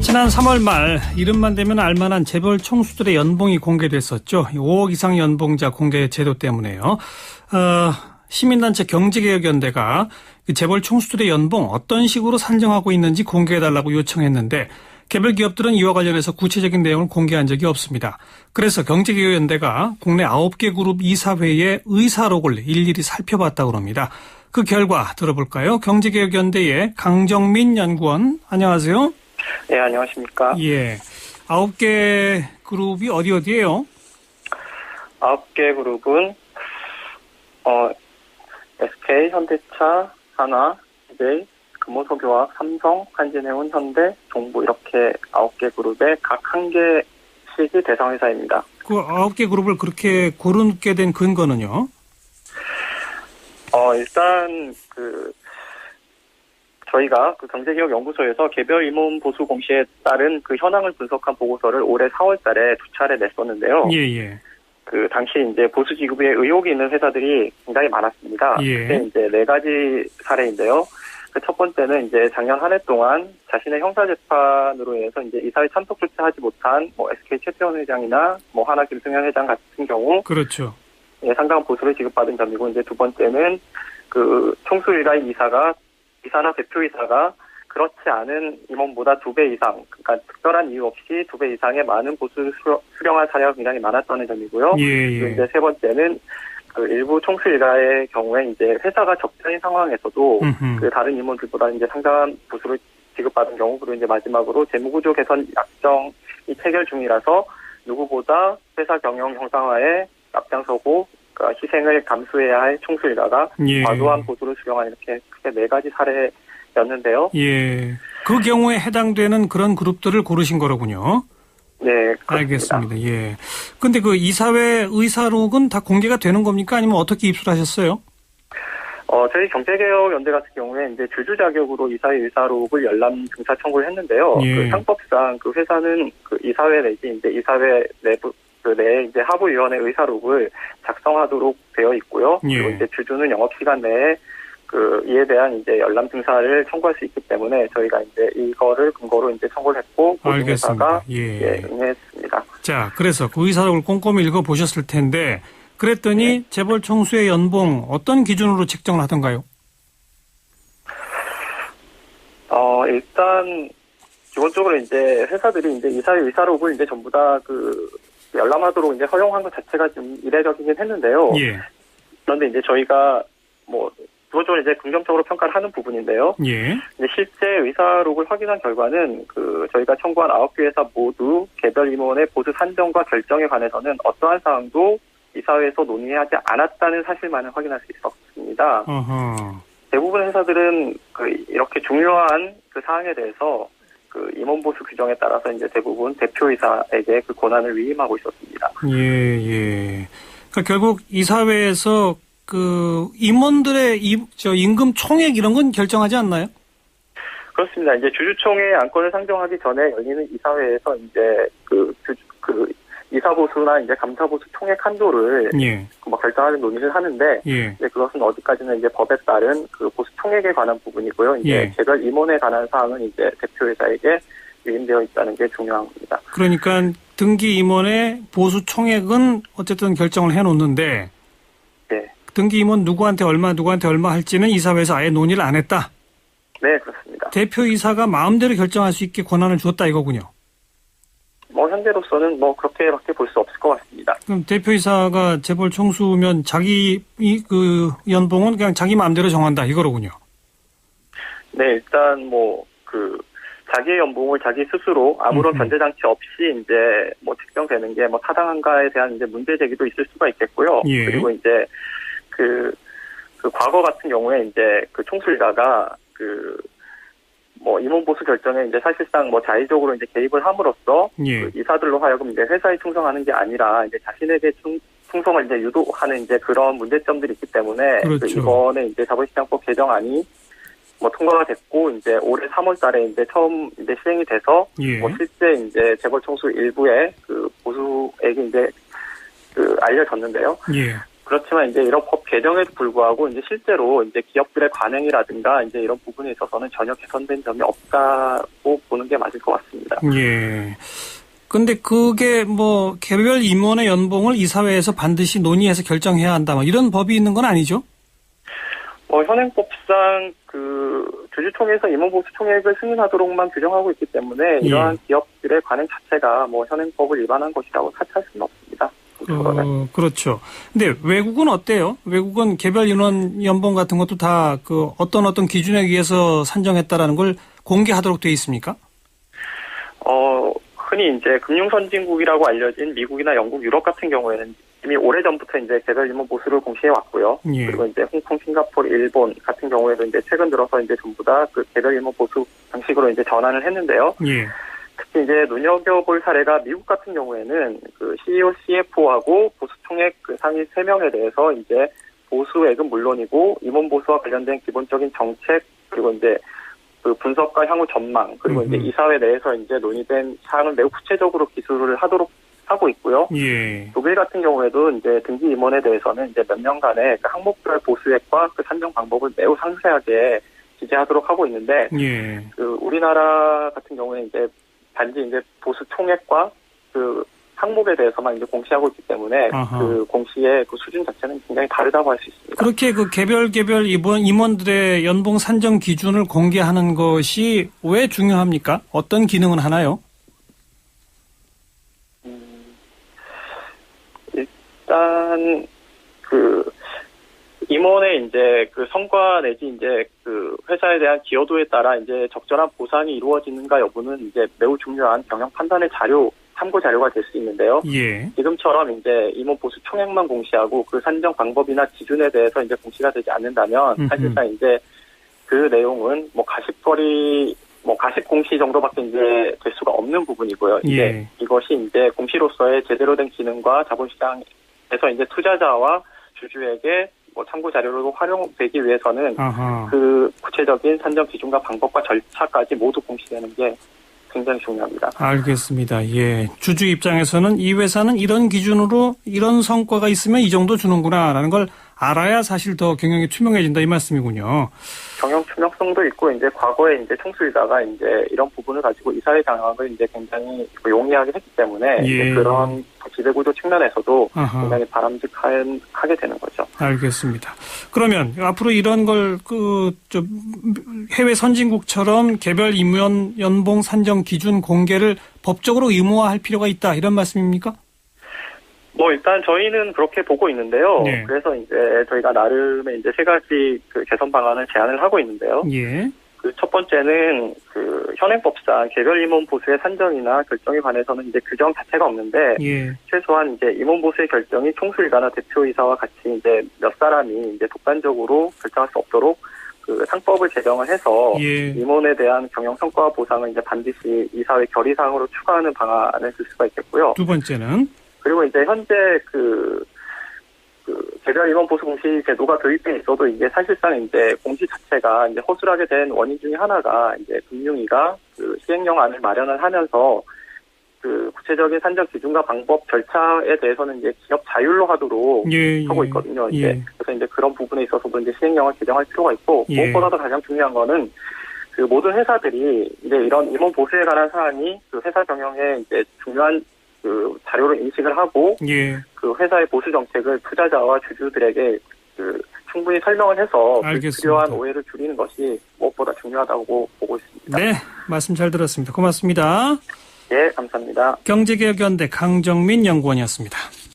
지난 3월 말 이름만 대면 알만한 재벌 총수들의 연봉이 공개됐었죠. 5억 이상 연봉자 공개 제도 때문에요. 시민단체 경제개혁연대가 재벌 총수들의 연봉 어떤 식으로 산정하고 있는지 공개해달라고 요청했는데 개별 기업들은 이와 관련해서 구체적인 내용을 공개한 적이 없습니다. 그래서 경제개혁연대가 국내 9개 그룹 이사회의 의사록을 일일이 살펴봤다고 합니다. 그 결과 들어볼까요? 경제개혁연대의 강정민 연구원, 안녕하세요. 네, 안녕하십니까. 예. 9개 그룹이 어디예요? 9개 그룹은, SK, 현대차, 하나, 이베이, 금호석유화학, 삼성, 한진해운, 현대, 동부 이렇게 9개 그룹의 각 1개씩이 대상회사입니다. 그 9개 그룹을 그렇게 고르게 된 근거는요? 일단, 저희가 경제개혁연구소에서 개별 임원 보수 공시에 따른 그 현황을 분석한 보고서를 올해 4월 달에 2차례 냈었는데요. 예. 당시 이제 보수 지급에 의혹이 있는 회사들이 굉장히 많았습니다. 예. 그게 이제 4가지 사례인데요. 그 첫 번째는 이제 작년 한 해 동안 자신의 형사재판으로 인해서 이제 이사회 참석조차 하지 못한 SK 최태원 회장이나 하나 김승현 회장 같은 경우. 그렇죠. 예, 상당한 보수를 지급받은 점이고, 이제 두 번째는 총수 일가의 이사나 대표이사가 그렇지 않은 임원보다 2배 이상, 그러니까 특별한 이유 없이 2배 이상의 많은 보수를 수령한 사례가 굉장히 많았다는 점이고요. 예. 그리고 이제 세 번째는 일부 총수 일가의 경우에 이제 회사가 적자인 상황에서도 다른 임원들보다 이제 상당한 보수를 지급받은 경우, 그리고 이제 마지막으로 재무구조 개선 약정이 체결 중이라서 누구보다 회사 경영 형상화에 앞장서고 희생을 감수해야 할 총수 일가가 과도한 보수를 수령한 이렇게 크게 4가지 사례였는데요. 예. 그 경우에 해당되는 그런 그룹들을 고르신 거로군요. 네, 그렇습니다. 알겠습니다. 예. 근데 그 이사회 의사록은 다 공개가 되는 겁니까? 아니면 어떻게 입수하셨어요? 저희 경제개혁연대 같은 경우에 이제 주주 자격으로 이사회 의사록을 열람 증사 청구를 했는데요. 예. 상법상 회사는 이사회 내지 이제 이사회 내부 내 이제 하부위원회 의사록을 작성하도록 되어 있고요. 예. 그리고 이제 주주는 영업시간 내에 이에 대한 이제 열람 증사를 청구할 수 있기 때문에 저희가 이제 이거를 근거로 이제 청구를 했고, 알겠습니다. 응했습니다. 자, 그래서 그 의사록을 꼼꼼히 읽어보셨을 텐데, 그랬더니 재벌 총수의 연봉 어떤 기준으로 책정을 하던가요? 일단 기본적으로 이제 회사들이 이제 이사회 의사록을 이제 전부 다 열람하도록 이제 허용한 것 자체가 좀 이례적이긴 했는데요. 예. 그런데 이제 저희가 기본적으로 이제 긍정적으로 평가를 하는 부분인데요. 예. 이제 실제 의사록을 확인한 결과는 저희가 청구한 9개 회사 모두 개별 임원의 보수 산정과 결정에 관해서는 어떠한 사항도 이사회에서 논의하지 않았다는 사실만을 확인할 수 있었습니다. 대부분 회사들은 이렇게 중요한 사항에 대해서 임원 보수 규정에 따라서 이제 대부분 대표이사에게 그 권한을 위임하고 있었습니다. 예. 그러니까 결국 이사회에서 임원들의 임금 총액 이런 건 결정하지 않나요? 그렇습니다. 이제 주주총회 안건을 상정하기 전에 열리는 이사회에서 이제 이사보수나 이제 감사보수 총액 한도를 결정하는 논의를 하는데, 이제 그것은 어디까지는 이제 법에 따른 보수 총액에 관한 부분이고요. 이제 개별 임원에 관한 사항은 이제 대표이사에게 위임되어 있다는 게 중요합니다. 그러니까 등기 임원의 보수 총액은 어쨌든 결정을 해놓는데, 등기 임원 누구한테 얼마 할지는 이사회에서 아예 논의를 안 했다? 네, 그렇습니다. 대표이사가 마음대로 결정할 수 있게 권한을 줬다 이거군요. 현재로서는 그렇게밖에 볼 수 없을 것 같습니다. 그럼 대표이사가 재벌 총수면 자기 연봉은 그냥 자기 마음대로 정한다 이거로군요. 네, 일단 자기의 연봉을 자기 스스로 아무런 변제 장치 없이 이제 책정되는 게 타당한가에 대한 이제 문제 제기도 있을 수가 있겠고요. 그리고 이제 과거 같은 경우에 이제 총수 일가가 임원 보수 결정에 이제 사실상 자의적으로 이제 개입을 함으로써 이사들로 하여금 이제 회사에 충성하는 게 아니라 이제 자신에게 충성을 이제 유도하는 이제 그런 문제점들이 있기 때문에 그렇죠. 이번에 이제 자본시장법 개정안이 통과가 됐고 이제 올해 3월 달에 이제 처음 이제 시행이 돼서 실제 이제 재벌 총수 일부의 보수액이 이제 알려졌는데요. 그렇지만 이제 이런 법 개정에도 불구하고 이제 실제로 이제 기업들의 관행이라든가 이제 이런 부분에 있어서는 전혀 개선된 점이 없다고 보는 게 맞을 것 같습니다. 예. 근데 그게 뭐 개별 임원의 연봉을 이사회에서 반드시 논의해서 결정해야 한다. 뭐 이런 법이 있는 건 아니죠? 현행법상 주주총회에서 임원보수 총액을 승인하도록만 규정하고 있기 때문에 이러한 기업들의 관행 자체가 현행법을 위반한 것이라고 사찰할 수는 없습니다. 그렇죠. 근데 외국은 어때요? 외국은 개별 인원 연봉 같은 것도 다 어떤 기준에 의해서 산정했다라는 걸 공개하도록 되어 있습니까? 흔히 이제 금융선진국이라고 알려진 미국이나 영국, 유럽 같은 경우에는 이미 오래전부터 이제 개별 임원 보수를 공시해 왔고요. 예. 그리고 이제 홍콩, 싱가포르, 일본 같은 경우에도 이제 최근 들어서 이제 전부 다 그 개별 임원 보수 방식으로 이제 전환을 했는데요. 예. 특히 이제 눈여겨볼 사례가 미국 같은 경우에는 CEO, CFO하고 보수 총액 상위 3명에 대해서 이제 보수액은 물론이고 임원 보수와 관련된 기본적인 정책 그리고 이제 분석과 향후 전망 그리고 이제 이사회 내에서 이제 논의된 사항을 매우 구체적으로 기술을 하도록 하고 있고요. 예. 독일 같은 경우에도 이제 등기 임원에 대해서는 이제 몇 년간의 항목별 보수액과 산정 방법을 매우 상세하게 기재하도록 하고 있는데, 예. 우리나라 같은 경우에 이제 단지 이제 보수 총액과 항목에 대해서만 이제 공시하고 있기 때문에 공시의 수준 자체는 굉장히 다르다고 할 수 있습니다. 그렇게 개별 임원들의 연봉 산정 기준을 공개하는 것이 왜 중요합니까? 어떤 기능은 하나요? 일단 임원의 이제 성과 내지 이제 회사에 대한 기여도에 따라 이제 적절한 보상이 이루어지는가 여부는 이제 매우 중요한 경영 판단의 참고 자료가 될 수 있는데요. 예. 지금처럼 이제 임원 보수 총액만 공시하고 산정 방법이나 기준에 대해서 이제 공시가 되지 않는다면 사실상 이제 내용은 가십 공시 정도밖에 이제 될 수가 없는 부분이고요. 이제 이것이 이제 공시로서의 제대로 된 기능과 자본시장에서 이제 투자자와 주주에게 참고 자료로 활용되기 위해서는 구체적인 산정 기준과 방법과 절차까지 모두 공시되는 게 굉장히 중요합니다. 알겠습니다. 예. 주주 입장에서는 이 회사는 이런 기준으로 이런 성과가 있으면 이 정도 주는구나라는 걸 알아야 사실 더 경영이 투명해진다 이 말씀이군요. 경영 투명성도 있고 이제 과거에 이제 총수이사가 이제 이런 부분을 가지고 이사회 장악을 이제 굉장히 용이하게 했기 때문에 이제 그런 지배구조 측면에서도 굉장히 바람직하게 되는 거죠. 알겠습니다. 그러면 앞으로 이런 걸 해외 선진국처럼 개별 임원 연봉 산정 기준 공개를 법적으로 의무화할 필요가 있다 이런 말씀입니까? 일단 저희는 그렇게 보고 있는데요. 네. 그래서 이제 저희가 나름의 이제 3가지 개선 방안을 제안을 하고 있는데요. 예. 첫 번째는 현행법상 개별 임원 보수의 산정이나 결정에 관해서는 이제 규정 자체가 없는데 최소한 이제 임원 보수의 결정이 총수일가나 대표이사와 같이 이제 몇 사람이 이제 독단적으로 결정할 수 없도록 상법을 제정을 해서 임원에 대한 경영 성과 보상을 이제 반드시 이사회 결의사항으로 추가하는 방안을 쓸 수가 있겠고요. 두 번째는 그리고 이제 현재 개별 임원 보수 공시 제도가 도입돼 있어도 이게 사실상 이제 공시 자체가 이제 허술하게 된 원인 중에 하나가 이제 금융위가 시행령안을 마련을 하면서 구체적인 산정 기준과 방법 절차에 대해서는 이제 기업 자율로 하도록 하고 있거든요. 그래서 이제 그런 부분에 있어서도 이제 시행령을 개정할 필요가 있고 무엇보다도 가장 중요한 거는 모든 회사들이 이제 이런 임원 보수에 관한 사안이 회사 경영에 이제 중요한 자료를 인식을 하고 회사의 보수 정책을 투자자와 주주들에게 충분히 설명을 해서 필요한 오해를 줄이는 것이 무엇보다 중요하다고 보고 있습니다. 네, 말씀 잘 들었습니다. 고맙습니다. 예, 감사합니다. 경제개혁연대 강정민 연구원이었습니다.